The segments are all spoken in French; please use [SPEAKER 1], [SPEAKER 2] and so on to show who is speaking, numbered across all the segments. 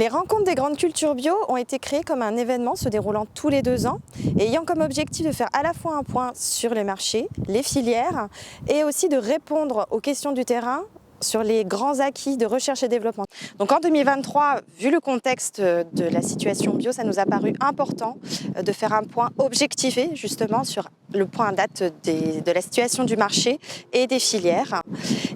[SPEAKER 1] Les rencontres des grandes cultures bio ont été créées comme un événement se déroulant tous les 2 ans et ayant comme objectif de faire à la fois un point sur les marchés, les filières et aussi de répondre aux questions du terrain sur les grands acquis de recherche et développement. Donc en 2023, vu le contexte de la situation bio, ça nous a paru important de faire un point objectivé justement sur le point date de la situation du marché et des filières.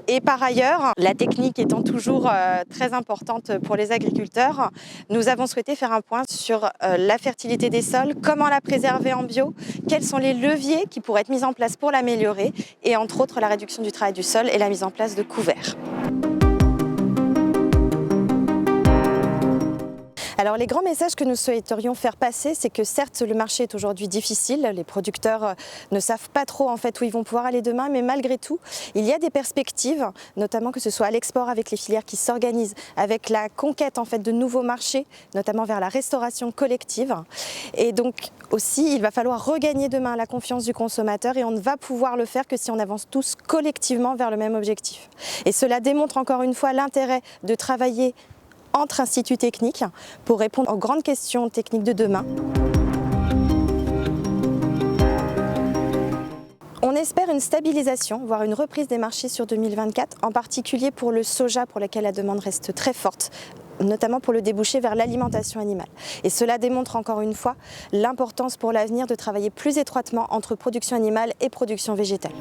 [SPEAKER 1] Et par ailleurs, la technique étant toujours très importante pour les agriculteurs, nous avons souhaité faire un point sur la fertilité des sols, comment la préserver en bio, quels sont les leviers qui pourraient être mis en place pour l'améliorer et entre autres la réduction du travail du sol et la mise en place de couverts. Alors les grands messages que nous souhaiterions faire passer, c'est que certes le marché est aujourd'hui difficile, les producteurs ne savent pas trop en fait où ils vont pouvoir aller demain, mais malgré tout, il y a des perspectives, notamment que ce soit à l'export avec les filières qui s'organisent, avec la conquête en fait de nouveaux marchés, notamment vers la restauration collective. Et donc aussi, il va falloir regagner demain la confiance du consommateur et on ne va pouvoir le faire que si on avance tous collectivement vers le même objectif. Et cela démontre encore une fois l'intérêt de travailler entre instituts techniques pour répondre aux grandes questions techniques de demain. On espère une stabilisation, voire une reprise des marchés sur 2024, en particulier pour le soja pour lequel la demande reste très forte, notamment pour le débouché vers l'alimentation animale. Et cela démontre encore une fois l'importance pour l'avenir de travailler plus étroitement entre production animale et production végétale.